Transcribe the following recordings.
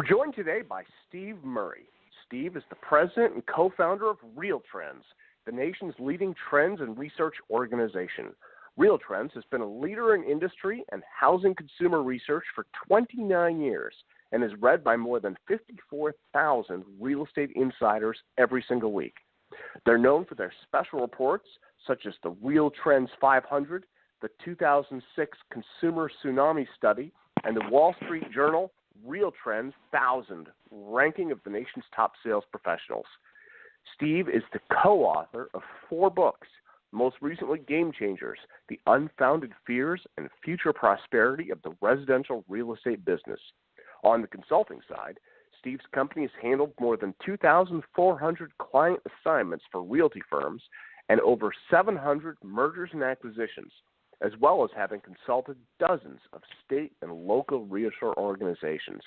We're joined today by Steve Murray. Steve is the president and co-founder of REALTrends, the nation's leading trends and research organization. REALTrends has been a leader in industry and housing consumer research for 29 years and is read by more than 54,000 real estate insiders every single week. They're known for their special reports such as the REALTrends 500, the 2006 Consumer Tsunami Study, and the Wall Street Journal REALTrends 1000 ranking of the nation's top sales professionals. Steve is the co-author of 4 books, most recently Game Changers, The Unfounded Fears and Future Prosperity of the Residential Real Estate Business. On the consulting side, Steve's company has handled more than 2,400 client assignments for realty firms and over 700 mergers and acquisitions, as well as having consulted dozens of state and local Realtor organizations.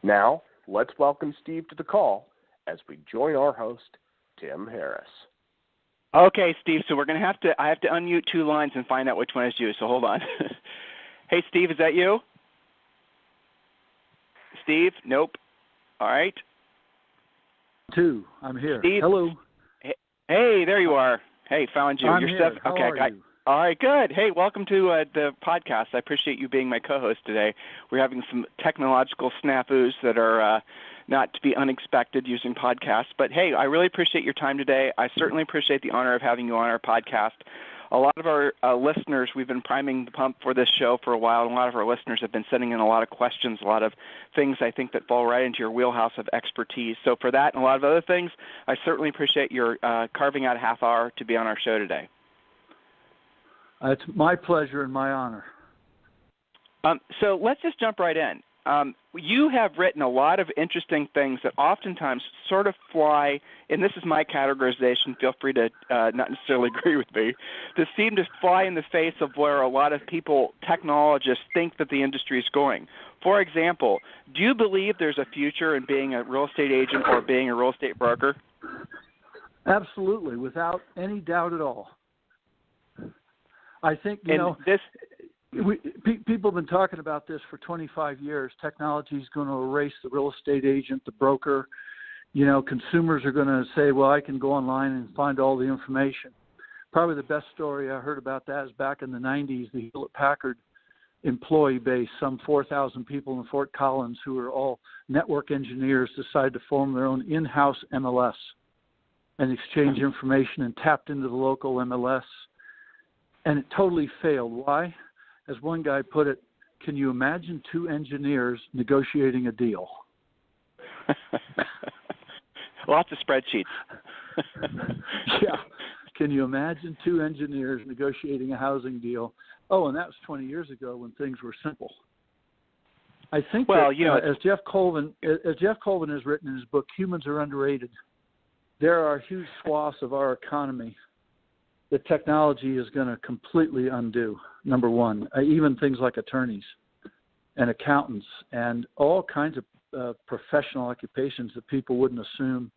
Now, let's welcome Steve to the call as we join our host, Tim Harris. Okay, Steve, so I have to unmute 2 lines and find out which one is you, so hold on. Hey, Steve, is that you? Steve? Nope. All right. 2, I'm here. Steve? Hello. Hey, there you are. Hey, found you. I'm You're here. How okay, are you? All right, good. Hey, welcome to the podcast. I appreciate you being my co-host today. We're having some technological snafus that are not to be unexpected using podcasts. But, hey, I really appreciate your time today. I certainly appreciate the honor of having you on our podcast. A lot of our listeners, we've been priming the pump for this show for a while, and a lot of our listeners have been sending in a lot of questions, a lot of things I think that fall right into your wheelhouse of expertise. So for that and a lot of other things, I certainly appreciate your carving out a half hour to be on our show today. It's my pleasure and my honor. So let's just jump right in. You have written a lot of interesting things that oftentimes sort of fly, and this is my categorization, feel free to not necessarily agree with me, that seem to fly in the face of where a lot of people, technologists, think that the industry is going. For example, do you believe there's a future in being a real estate agent or being a real estate broker? Absolutely, without any doubt at all. I think, people have been talking about this for 25 years. Technology is going to erase the real estate agent, the broker. Consumers are going to say, well, I can go online and find all the information. Probably the best story I heard about that is back in the 90s, the Hewlett-Packard employee base, some 4,000 people in Fort Collins who are all network engineers, decided to form their own in-house MLS and exchange information and tapped into the local MLS. And it totally failed. Why? As one guy put it, can you imagine 2 engineers negotiating a deal? Lots of spreadsheets. Yeah. Can you imagine 2 engineers negotiating a housing deal? Oh, and that was 20 years ago when things were simple. I think as Jeff Colvin has written in his book, Humans Are Underrated, there are huge swaths of our economy that technology is going to completely undo, number one. Even things like attorneys and accountants and all kinds of professional occupations that people wouldn't assume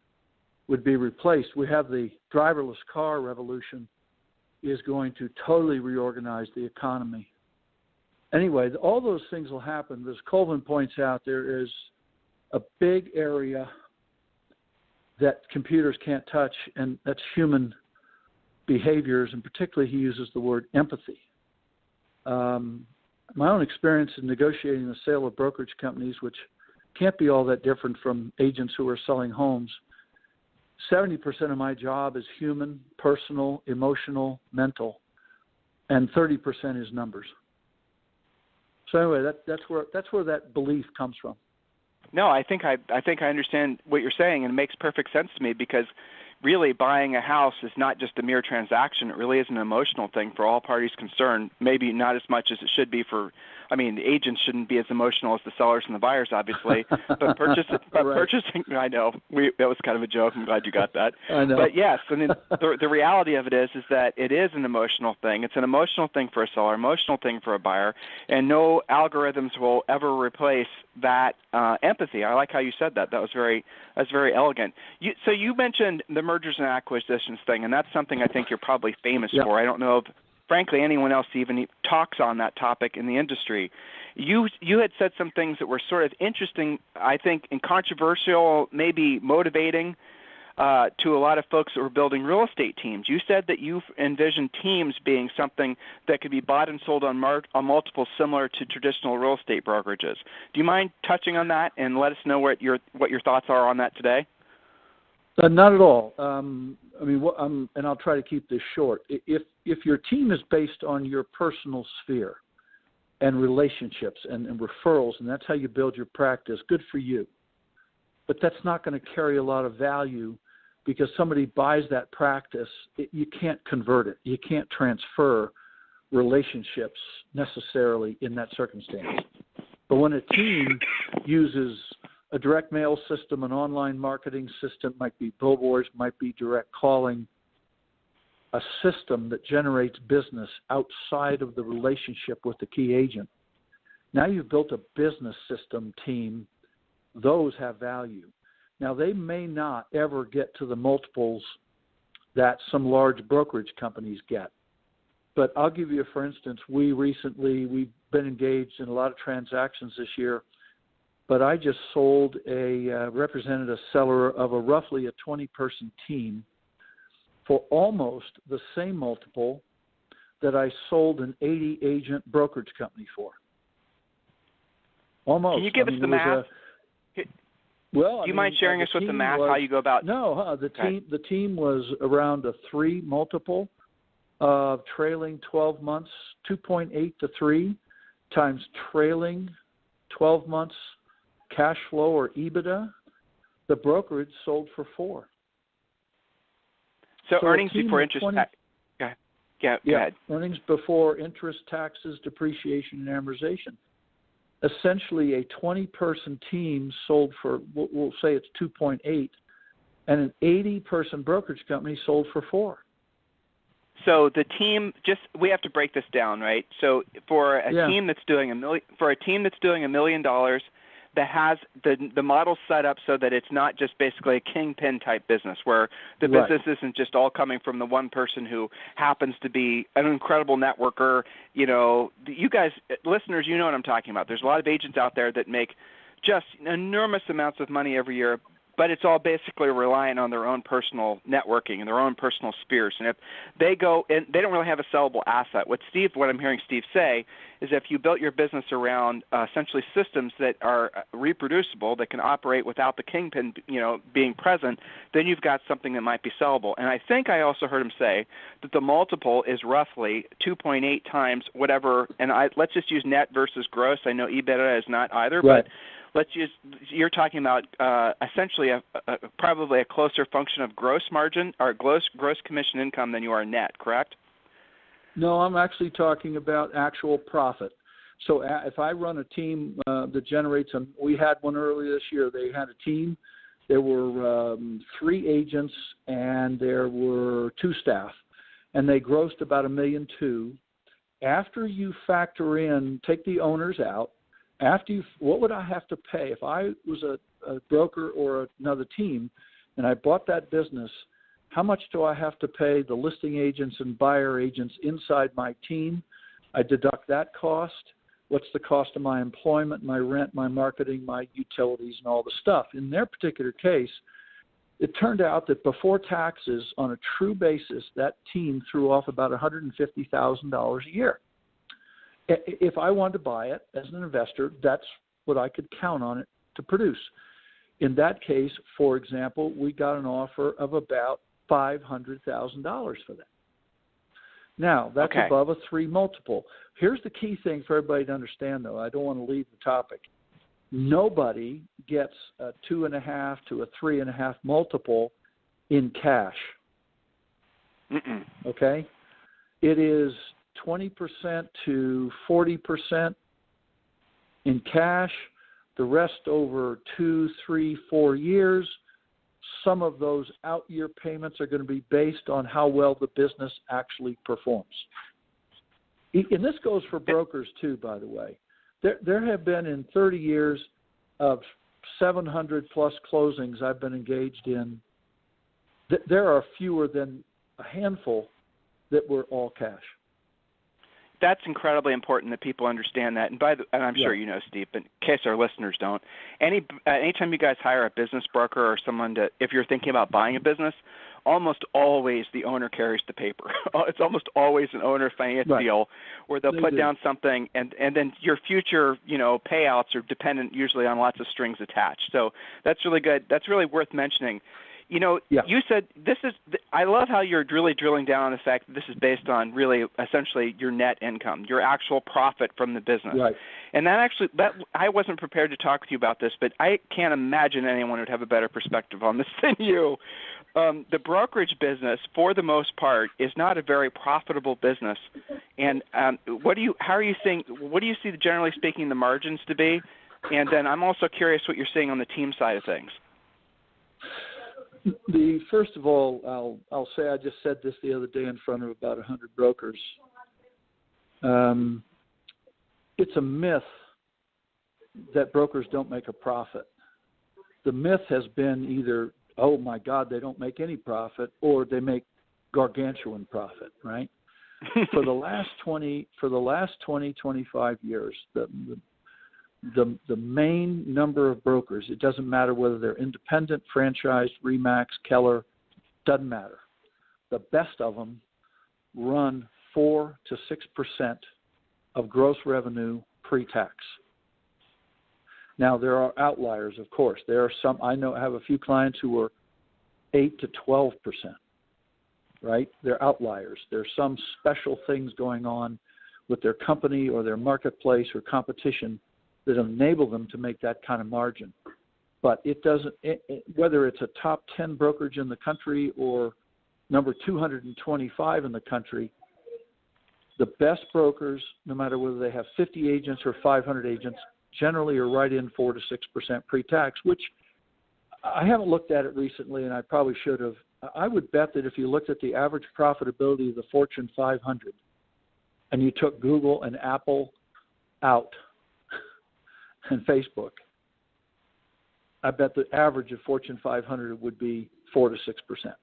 would be replaced. We have the driverless car revolution is going to totally reorganize the economy. Anyway, all those things will happen. As Colvin points out, there is a big area that computers can't touch, and that's human behaviors, and particularly he uses the word empathy. My own experience in negotiating the sale of brokerage companies, which can't be all that different from agents who are selling homes, 70% of my job is human, personal, emotional, mental, and 30% is numbers. So anyway, that's where that belief comes from. No, I think I understand what you're saying, and it makes perfect sense to me because really buying a house is not just a mere transaction. It really is an emotional thing for all parties concerned, maybe not as much as it should be for, the agents shouldn't be as emotional as the sellers and the buyers, obviously, but purchasing, I know, that was kind of a joke. I'm glad you got that. I know. But yes, the reality of it is that it is an emotional thing. It's an emotional thing for a seller, emotional thing for a buyer, and no algorithms will ever replace that empathy. I like how you said that. That's very elegant. So you mentioned the mergers and acquisitions thing, and that's something I think you're probably famous for. I don't know frankly, anyone else even talks on that topic in the industry. You had said some things that were sort of interesting, I think, and controversial, maybe motivating to a lot of folks that were building real estate teams. You said that you envisioned teams being something that could be bought and sold on multiples similar to traditional real estate brokerages. Do you mind touching on that and let us know what your thoughts are on that today? Not at all. And I'll try to keep this short. If your team is based on your personal sphere and relationships and referrals, and that's how you build your practice, good for you. But that's not going to carry a lot of value because somebody buys that practice. You can't convert it. You can't transfer relationships necessarily in that circumstance. But when a team uses a direct mail system, an online marketing system, might be billboards, might be direct calling, a system that generates business outside of the relationship with the key agent. Now you've built a business system team. Those have value. Now they may not ever get to the multiples that some large brokerage companies get. But I'll give you, for instance, we've been engaged in a lot of transactions this year, but I just represented a seller of roughly a 20-person team for almost the same multiple that I sold an 80-agent brokerage company for. Almost. Can you give us the math? Do you mind sharing us with the math, how you go about? No, the team was around a 3 multiple of trailing 12 months, 2.8 to 3 times trailing 12 months cash flow or EBITDA. The brokerage sold for 4. So earnings before interest. Go ahead. Earnings before interest, taxes, depreciation, and amortization. Essentially, a 20-person team sold for, we'll say it's 2.8, and an 80-person brokerage company sold for 4. So the team, we have to break this down, right? So for a team that's doing $1 million, that has the model set up so that it's not just basically a kingpin type business where the business isn't just all coming from the one person who happens to be an incredible networker. You know, you guys, listeners, you know what I'm talking about. There's a lot of agents out there that make just enormous amounts of money every year, but it's all basically relying on their own personal networking and their own personal spheres. And if they go and they don't really have a sellable asset, what I'm hearing Steve say is if you built your business around essentially systems that are reproducible, that can operate without the kingpin, being present, then you've got something that might be sellable. And I think I also heard him say that the multiple is roughly 2.8 times whatever. And let's just use net versus gross. I know EBITDA is not either, but you're talking about essentially probably a closer function of gross margin or gross commission income than you are net, correct? No, I'm actually talking about actual profit. So if I run a team that generates we had one earlier this year. They had a team. There were 3 agents and there were 2 staff, and they grossed about $1.2 million. After you factor in, take the owners out. What would I have to pay if I was a broker or another team and I bought that business? How much do I have to pay the listing agents and buyer agents inside my team? I deduct that cost. What's the cost of my employment, my rent, my marketing, my utilities, and all the stuff? In their particular case, it turned out that before taxes, on a true basis, that team threw off about $150,000 a year. If I wanted to buy it as an investor, that's what I could count on it to produce. In that case, for example, we got an offer of about $500,000 for that. Now, that's above a 3 multiple. Here's the key thing for everybody to understand, though. I don't want to leave the topic. Nobody gets a 2.5 to a 3.5 multiple in cash. Okay? It is 20% to 40% in cash, the rest over 2, 3, 4 years. Some of those out-year payments are going to be based on how well the business actually performs. And this goes for brokers too, by the way. There have been in 30 years of 700 plus closings I've been engaged in, there are fewer than a handful that were all cash. that's incredibly important that people understand that. And and I'm sure you know, Steve, but in case our listeners don't, anytime you guys hire a business broker or someone if you're thinking about buying a business, almost always the owner carries the paper. It's almost always an owner finance deal where they'll put down something, and then your future, payouts are dependent usually on lots of strings attached. So that's really good. That's really worth mentioning. You said I love how you're really drilling down on the fact that this is based on really essentially your net income, your actual profit from the business. Right. And that I wasn't prepared to talk to you about this, but I can't imagine anyone would have a better perspective on this than you. The brokerage business, for the most part, is not a very profitable business. And what do you see, generally speaking, the margins to be? And then I'm also curious what you're seeing on the team side of things. First of all, I'll say I just said this the other day in front of about 100 brokers. It's a myth that brokers don't make a profit. The myth has been either, oh my God, they don't make any profit, or they make gargantuan profit, right? For the last 25 years, the main number of brokers, it doesn't matter whether they're independent, franchised, Remax, Keller, doesn't matter. The best of them run 4 to 6% of gross revenue pre-tax. Now, there are outliers, of course. There are some, I have a few clients who are 8 to 12%, right? They're outliers. There's some special things going on with their company or their marketplace or competition that enable them to make that kind of margin. But it doesn't, whether it's a top 10 brokerage in the country or number 225 in the country, the best brokers, no matter whether they have 50 agents or 500 agents, generally are right in 4 to 6% pre-tax, which I haven't looked at it recently, and I probably should have. I would bet that if you looked at the average profitability of the Fortune 500 and you took Google and Apple out and Facebook, I bet the average of Fortune 500 would be 4 to 6%.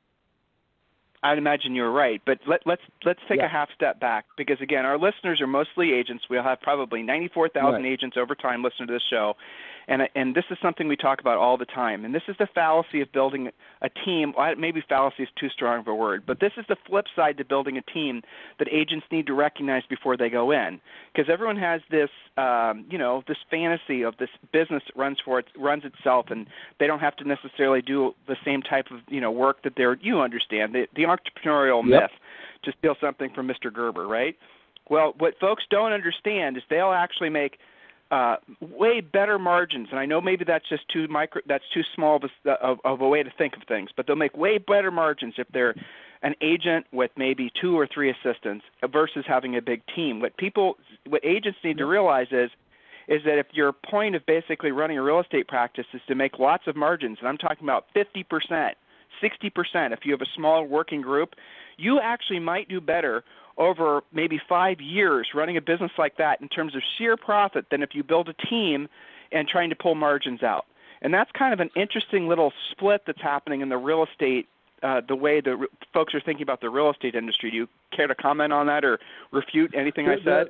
I'd imagine you're right, but let's take a half step back, because again, our listeners are mostly agents. We'll have probably 94,000 agents over time listening to this show, and this is something we talk about all the time. And this is the fallacy of building a team. Maybe fallacy is too strong of a word, but this is the flip side to building a team that agents need to recognize before they go in, because everyone has this, this fantasy of this business that runs itself, and they don't have to necessarily do the same type of work that you understand the entrepreneurial myth, to steal something from Mr. Gerber, right? Well, what folks don't understand is they'll actually make way better margins, and I know maybe that's just too small of a way to think of things, but they'll make way better margins if they're an agent with maybe 2 or 3 assistants versus having a big team. What agents need to realize is that if your point of basically running a real estate practice is to make lots of margins, and I'm talking about 50%, 60%, if you have a small working group, you actually might do better over maybe 5 years running a business like that in terms of sheer profit than if you build a team and trying to pull margins out. And that's kind of an interesting little split that's happening in the real estate, the way the folks are thinking about the real estate industry. Do you care to comment on that or refute anything I said?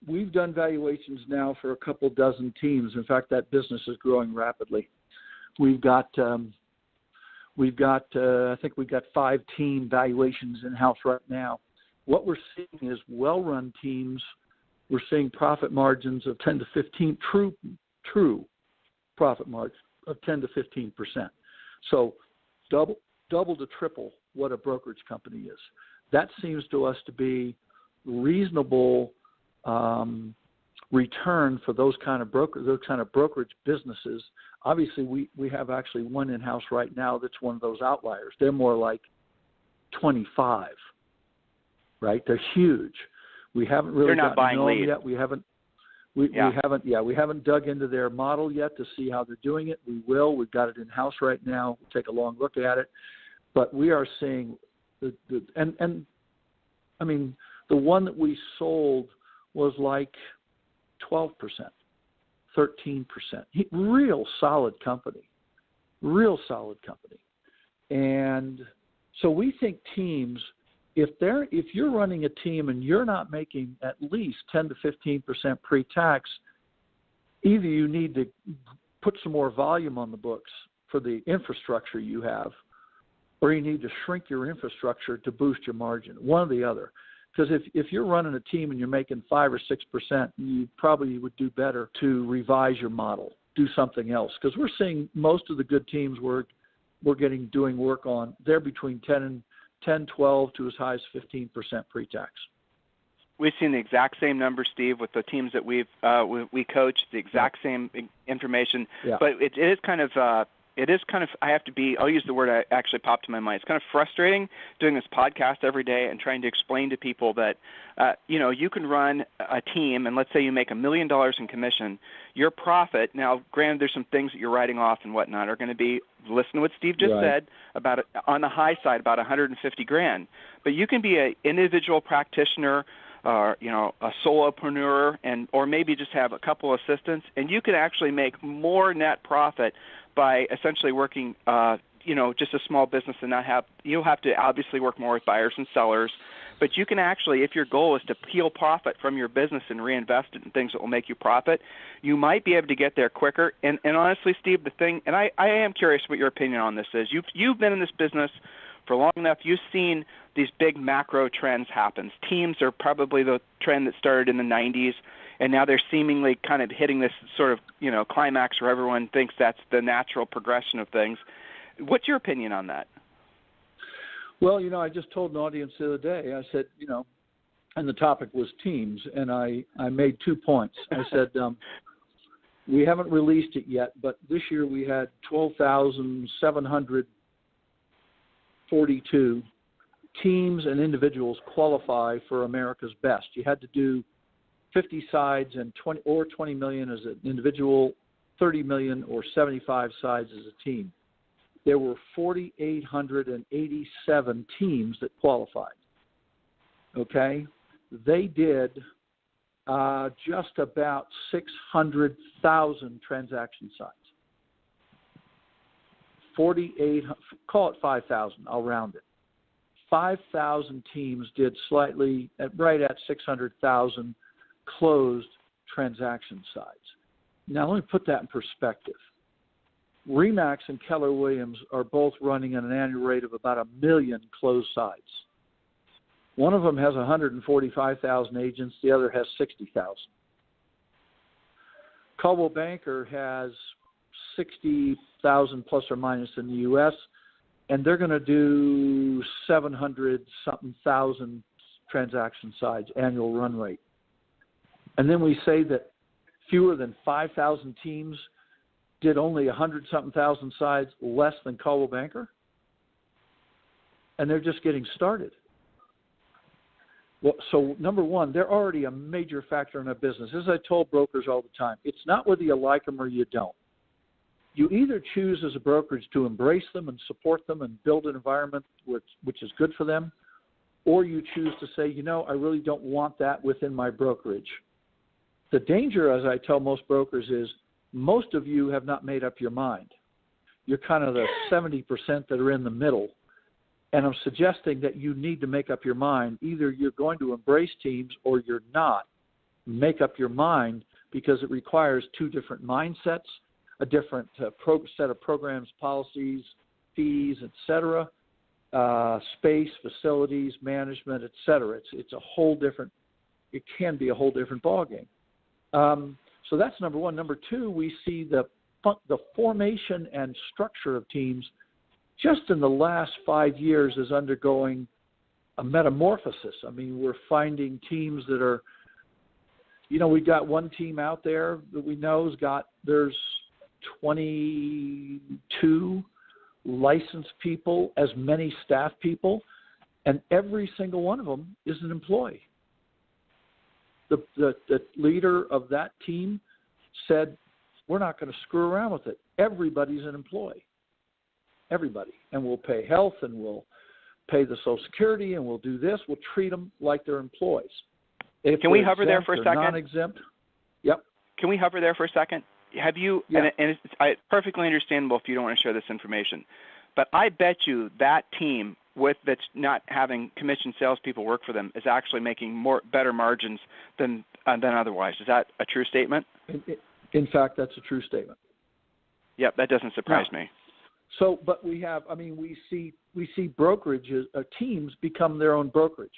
We've done valuations now for a couple dozen teams. In fact, that business is growing rapidly. We've got I think we've got 5 team valuations in-house right now. What we're seeing is well-run teams. We're seeing profit margins of 10 to 15, true profit margins of 10 to 15%. So double to triple what a brokerage company is. That seems to us to be reasonable return for those kind of brokerage businesses. Obviously, we have actually one in-house right now that's one of those outliers. They're more like 25, right? They're huge. We haven't really gotten to know them yet. We haven't dug into their model yet to see how they're doing it. We will. We've got it in-house right now. We'll take a long look at it. But we are seeing the one that we sold was like 12%, 13%. Real solid company. And so we think teams, if you're running a team and you're not making at least 10 to 15% pre-tax, either you need to put some more volume on the books for the infrastructure you have, or you need to shrink your infrastructure to boost your margin, one or the other. Because if you're running a team and you're making 5 or 6%, you probably would do better to revise your model, do something else. Because we're seeing most of the good teams we're doing work on, they're between 10, 12 to as high as 15% pre-tax. We've seen the exact same number, Steve, with the teams that we coach, the exact same information. Yeah. But it is kind of, I'll use the word that actually popped to my mind. It's kind of frustrating doing this podcast every day and trying to explain to people that, you can run a team, and let's say you make $1 million in commission. Your profit, now granted there's some things that you're writing off and whatnot, are going to be, listen to what Steve just said, about on the high side, about $150,000. But you can be an individual practitioner, a solopreneur, or maybe just have a couple assistants, and you can actually make more net profit by essentially working, just a small business and you'll have to obviously work more with buyers and sellers, but you can actually, if your goal is to peel profit from your business and reinvest it in things that will make you profit, you might be able to get there quicker. And honestly, Steve, the thing, and I am curious what your opinion on this is. You've been in this business for long enough. You've seen these big macro trends happen. Teams are probably the trend that started in the 90s, and now they're seemingly kind of hitting this sort of, climax where everyone thinks that's the natural progression of things. What's your opinion on that? Well, I just told an audience the other day, I said, and the topic was teams, and I made 2 points. I said, we haven't released it yet, but this year we had 12,742 teams and individuals qualify for America's Best. You had to do 50 sides and 20 million as an individual, 30 million or 75 sides as a team. There were 4,887 teams that qualified. Okay? They did just about 600,000 transaction sides. 48, call it 5,000, I'll round it. 5,000 teams did right at 600,000 closed transaction sides. Now, let me put that in perspective. RE/MAX and Keller Williams are both running at an annual rate of about 1 million closed sides. One of them has 145,000 agents. The other has 60,000. Coldwell Banker has 60,000 plus or minus in the U.S., and they're going to do 700-something thousand transaction sides annual run rate. And then we say that fewer than 5,000 teams did only 100-something thousand sides less than Coldwell Banker, and they're just getting started. Well, so number one, they're already a major factor in our business. As I told brokers all the time, it's not whether you like them or you don't. You either choose as a brokerage to embrace them and support them and build an environment which is good for them, or you choose to say, I really don't want that within my brokerage. The danger, as I tell most brokers, is most of you have not made up your mind. You're kind of the 70% that are in the middle. And I'm suggesting that you need to make up your mind. Either you're going to embrace teams or you're not. Make up your mind, because it requires 2 different mindsets, a different set of programs, policies, fees, etc., space, facilities, management, etc. It's a whole different. It can be a whole different ballgame. So that's number one. Number two, we see the formation and structure of teams just in the last 5 years is undergoing a metamorphosis. I mean, we're finding teams that are, we got one team out there that we know there's 22 licensed people, as many staff people, and every single one of them is an employee. The leader of that team said, we're not going to screw around with it. Everybody's an employee. Everybody. And we'll pay health, and we'll pay the Social Security, and we'll do this. We'll treat them like they're employees. Can we hover there for a second? Non-exempt. Yep. Can we hover there for a second? Have you, yeah. and it's perfectly understandable if you don't want to share this information, but I bet you that team that's not having commission salespeople work for them is actually making better margins than otherwise. Is that a true statement? In fact, that's a true statement. Yep, that doesn't surprise me. So, but we see brokerages, teams become their own brokerage.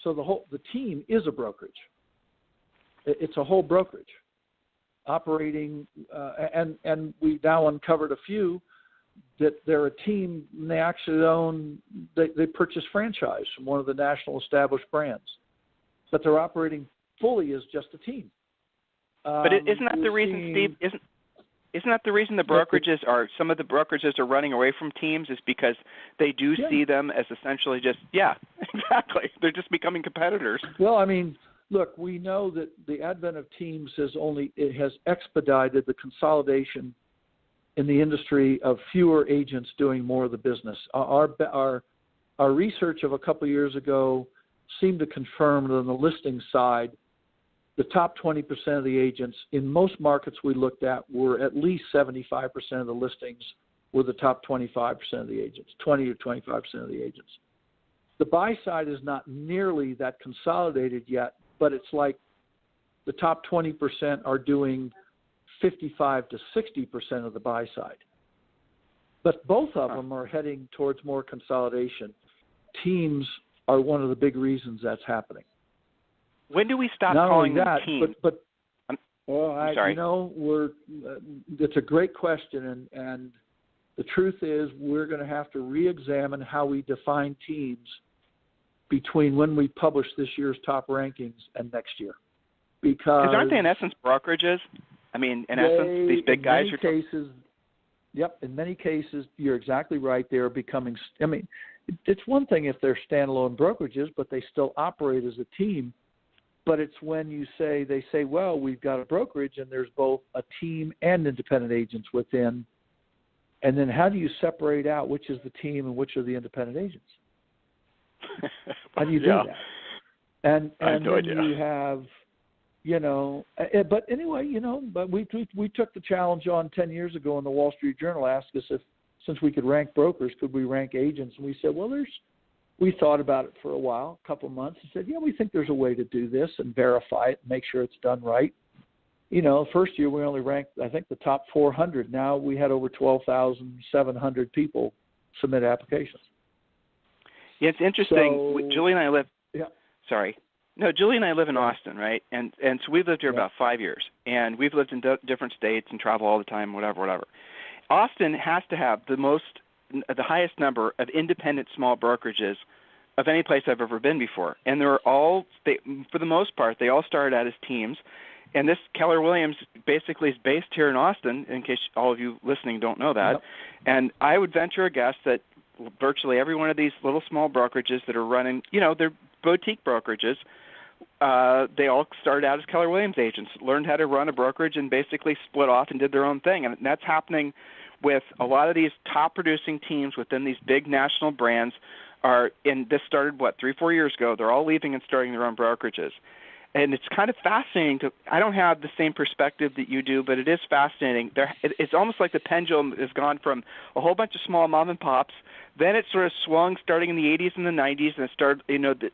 So the team is a brokerage. It's a whole brokerage operating, and we've now uncovered a few that they're a team and they actually they purchase franchise from one of the national established brands, but they're operating fully as just a team. But isn't that the reason, Steve? Isn't that the reason some of the brokerages are running away from teams, is because they do see them as essentially just, exactly. They're just becoming competitors. Well, I mean, look, we know that the advent of teams has expedited the consolidation in the industry of fewer agents doing more of the business. Our research of a couple of years ago seemed to confirm that on the listing side, the top 20% of the agents in most markets we looked at were at least 75% of the listings were the top 25% of the agents, 20 to 25% of the agents. The buy side is not nearly that consolidated yet, but it's like the top 20% are doing 55 to 60% of the buy side. But both of them are heading towards more consolidation. Teams are one of the big reasons that's happening. When do we stop calling them teams? Sorry. It's a great question, and the truth is we're going to have to re-examine how we define teams between when we publish this year's top rankings and next year. Because aren't they in essence brokerages? I mean, in essence, these big guys are. In many cases, you're exactly right. They're becoming. I mean, it's one thing if they're standalone brokerages, but they still operate as a team. But it's when they say, well, we've got a brokerage and there's both a team and independent agents within. And then how do you separate out which is the team and which are the independent agents? How do you do that? And then you have, but anyway, but we took the challenge on 10 years ago, and the Wall Street Journal asked us if, since we could rank brokers, could we rank agents? And we said, well, we thought about it for a while, a couple of months, and said, we think there's a way to do this and verify it and make sure it's done right. First year we only ranked, I think, the top 400. Now we had over 12,700 people submit applications. Yeah, it's interesting. So, Julie and I live. Yeah. Sorry. No, Julie and I live in Austin, right? And so we've lived here about 5 years, and we've lived in different states and travel all the time, whatever. Austin has to have the highest number of independent small brokerages of any place I've ever been before. And for the most part, they all started out as teams. And this Keller Williams basically is based here in Austin, in case all of you listening don't know that. Yep. And I would venture a guess that virtually every one of these little small brokerages that are running, they're boutique brokerages, they all started out as Keller Williams agents, learned how to run a brokerage, and basically split off and did their own thing. And that's happening with a lot of these top-producing teams within these big national brands. This started, 3-4 years ago. They're all leaving and starting their own brokerages. And it's kind of fascinating. I don't have the same perspective that you do, but it is fascinating. It's almost like the pendulum has gone from a whole bunch of small mom and pops. Then it sort of swung starting in the 80s and the 90s, and it started,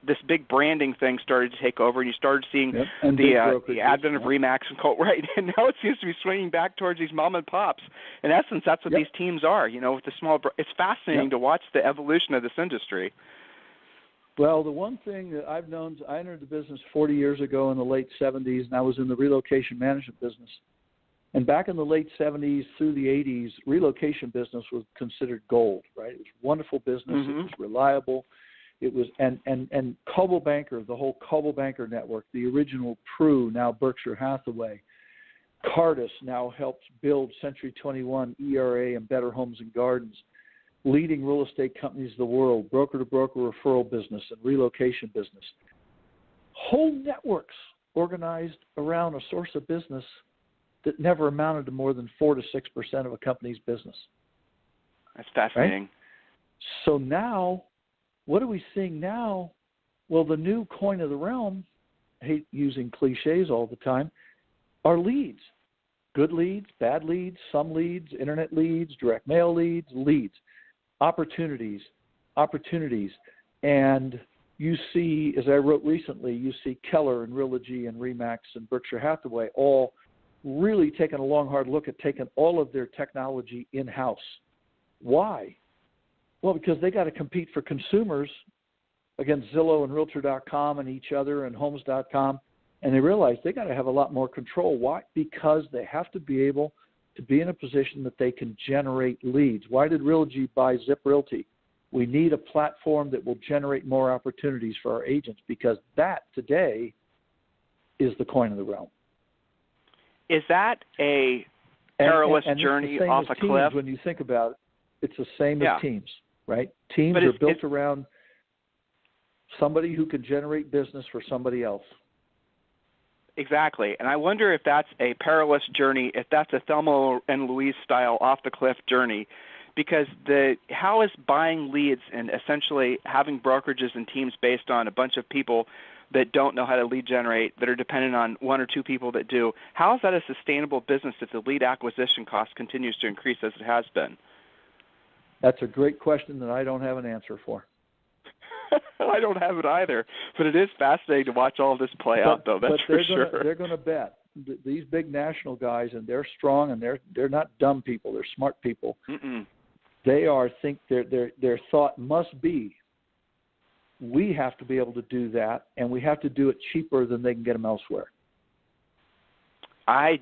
this big branding thing started to take over, and you started seeing the advent of RE/MAX and right. And now it seems to be swinging back towards these mom and pops. In essence, that's what these teams are, with the small. It's fascinating to watch the evolution of this industry. Well, the one thing that I've known, I entered the business 40 years ago in the late 70s, and I was in the relocation management business. And back in the late 70s through the 80s, relocation business was considered gold, right? It was wonderful business. Mm-hmm. It was reliable. It was and Coldwell Banker, the whole Coldwell Banker network, the original Pru, now Berkshire Hathaway. Cardis now helps build Century 21, ERA, and Better Homes and Gardens. Leading real estate companies of the world, broker-to-broker referral business and relocation business. Whole networks organized around a source of business that never amounted to more than 4 to 6% of a company's business. That's fascinating. Right? So now, what are we seeing now? Well, the new coin of the realm, I hate using cliches all the time, are leads. Good leads, bad leads, some leads, internet leads, direct mail leads, opportunities, opportunities. And you see, as I wrote recently, you see Keller and Realogy and RE/MAX and Berkshire Hathaway all really taking a long, hard look at taking all of their technology in-house. Why? Well, because they got to compete for consumers against Zillow and Realtor.com and each other and Homes.com, and they realize they got to have a lot more control. Why? Because they have to be able to be in a position that they can generate leads. Why did Realogy buy Zip Realty? We need a platform that will generate more opportunities for our agents, because that today is the coin of the realm. Is that a perilous journey off a cliff? When you think about it, it's the same as teams, right? Teams are built around somebody who can generate business for somebody else. Exactly. And I wonder if that's a perilous journey, if that's a Thelma and Louise style off the cliff journey, because how is buying leads and essentially having brokerages and teams based on a bunch of people that don't know how to lead generate, that are dependent on one or two people that do, how is that a sustainable business if the lead acquisition cost continues to increase as it has been? That's a great question that I don't have an answer for. I don't have it either, but it is fascinating to watch all of this play out, though. That's for sure. They're going to bet. These big national guys, and they're strong, and they're not dumb people. They're smart people. They think their thought must be, we have to be able to do that, and we have to do it cheaper than they can get them elsewhere. I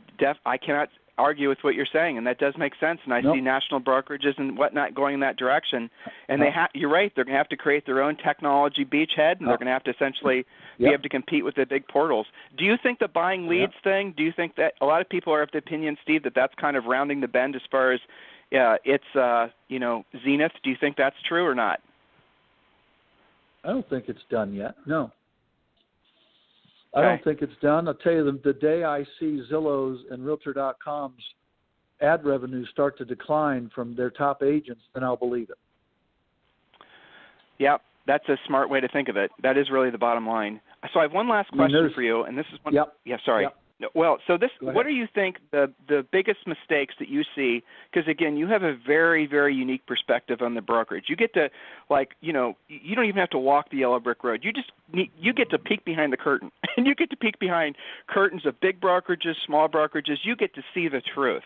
cannot argue with what you're saying, and that does make sense. And I see national brokerages and whatnot going in that direction. And you're right, they're going to have to create their own technology beachhead, and they're going to have to essentially be able to compete with the big portals. Do you think the buying leads thing, do you think that a lot of people are of the opinion, Steve, that that's kind of rounding the bend as far as its zenith? Do you think that's true or not? I don't think it's done yet, no. I don't think it's done. I'll tell you, the day I see Zillow's and Realtor.com's ad revenues start to decline from their top agents, then I'll believe it. Yep, that's a smart way to think of it. That is really the bottom line. So I have one last question for you, and this is one. Yeah, sorry. Yep. Well, so what do you think the biggest mistakes that you see? Because again, you have a very, very unique perspective on the brokerage. You get to, you don't even have to walk the yellow brick road. You get to peek behind the curtain, and you get to peek behind curtains of big brokerages, small brokerages. You get to see the truth.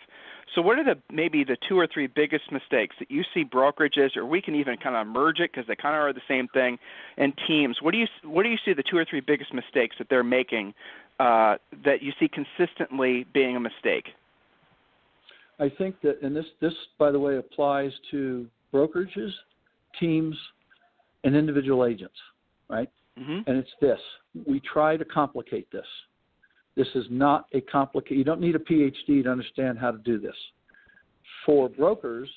So what are maybe the two or three biggest mistakes that you see brokerages, or we can even kind of merge it because they kind of are the same thing, and teams? What do you see the two or three biggest mistakes that they're making that you see consistently being a mistake? I think that, and this by the way applies to brokerages, teams, and individual agents, right? And it's this: we try to complicate this. This is not a complicated. You don't need a PhD to understand how to do this. For brokers,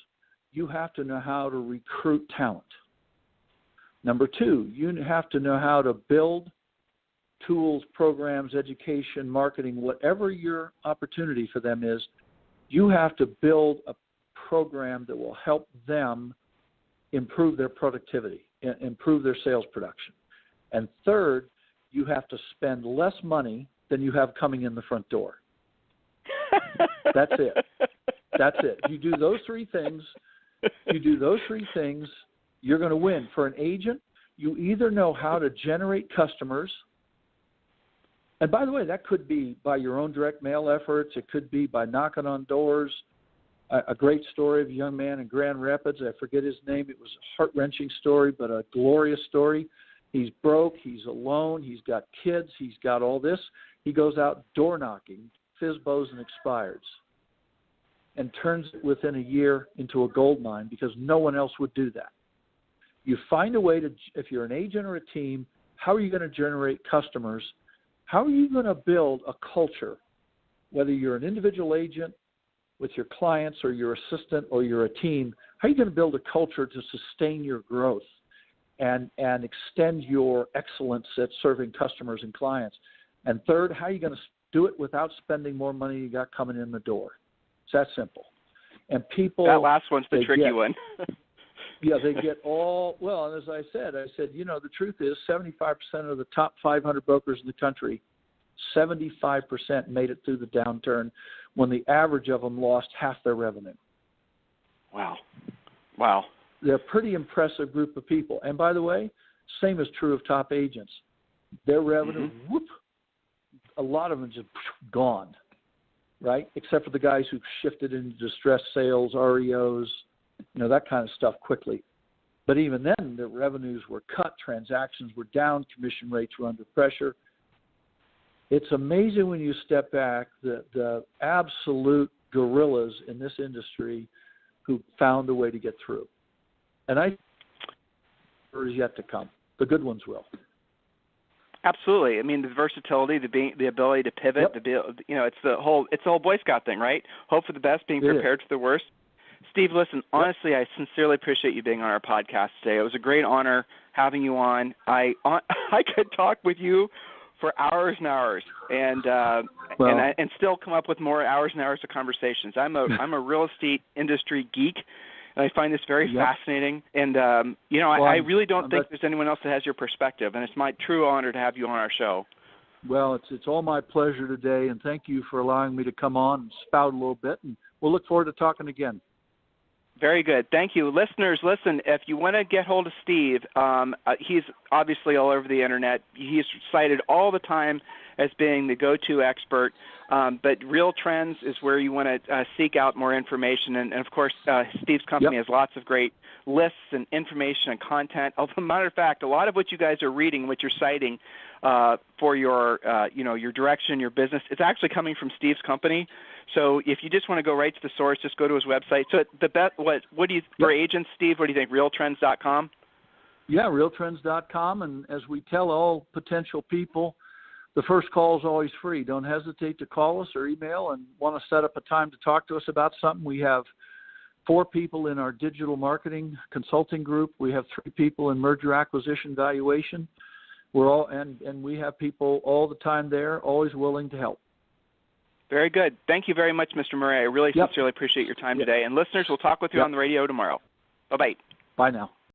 you have to know how to recruit talent. Number two, you have to know how to build tools, programs, education, marketing, whatever your opportunity for them is. You have to build a program that will help them improve their productivity, improve their sales production. And third, you have to spend less money than you have coming in the front door. That's it. That's it. You do those three things, you're going to win. For an agent, you either know how to generate customers, and by the way, that could be by your own direct mail efforts. It could be by knocking on doors. A great story of a young man in Grand Rapids. I forget his name. It was a heart-wrenching story, but a glorious story. He's broke. He's alone. He's got kids. He's got all this. He goes out door knocking, FSBOs and expireds, and turns it within a year into a gold mine because no one else would do that. You find a way to, if you're an agent or a team, how are you going to generate customers? How are you going to build a culture, whether you're an individual agent with your clients or your assistant or you're a team? How are you going to build a culture to sustain your growth and extend your excellence at serving customers and clients? And third, how are you going to do it without spending more money you got coming in the door? It's that simple. And people... That last one's the tricky one. Yeah, they get all... Well, and as I said, the truth is 75% of the top 500 brokers in the country, 75% made it through the downturn when the average of them lost half their revenue. Wow. they're a pretty impressive group of people. And by the way, same is true of top agents. Their revenue, whoop, a lot of them just gone, right? Except for the guys who shifted into distressed sales, REOs, that kind of stuff quickly. But even then, the revenues were cut, transactions were down, commission rates were under pressure. It's amazing when you step back, the absolute gorillas in this industry who found a way to get through. And I think there is yet to come. The good ones will. Absolutely. I mean, the versatility, the ability to pivot, it's the whole Boy Scout thing, right? Hope for the best, being prepared for the worst. Steve, listen, honestly, I sincerely appreciate you being on our podcast today. It was a great honor having you on. I could talk with you for hours and hours, and still come up with more hours and hours of conversations. I'm a real estate industry geek, and I find this very fascinating. And I really don't think there's anyone else that has your perspective, and it's my true honor to have you on our show. Well, it's all my pleasure today, and thank you for allowing me to come on and spout a little bit, and we'll look forward to talking again. Very good. Thank you. Listeners, listen, if you want to get hold of Steve, he's obviously all over the Internet. He's cited all the time as being the go-to expert, but REALTrends is where you want to seek out more information. And of course, Steve's company has lots of great lists and information and content. As a matter of fact, a lot of what you guys are reading, what you're citing for your direction, your business, it's actually coming from Steve's company. So if you just want to go right to the source, just go to his website. So what do you, for agents, Steve, what do you think, realtrends.com? Yeah, realtrends.com. And as we tell all potential people, the first call is always free. Don't hesitate to call us or email and want to set up a time to talk to us about something. We have 4 people in our digital marketing consulting group. We have 3 people in merger acquisition valuation. And we have people all the time there, always willing to help. Very good. Thank you very much, Mr. Murray. I really sincerely appreciate your time today. And listeners, we'll talk with you on the radio tomorrow. Bye-bye. Bye now.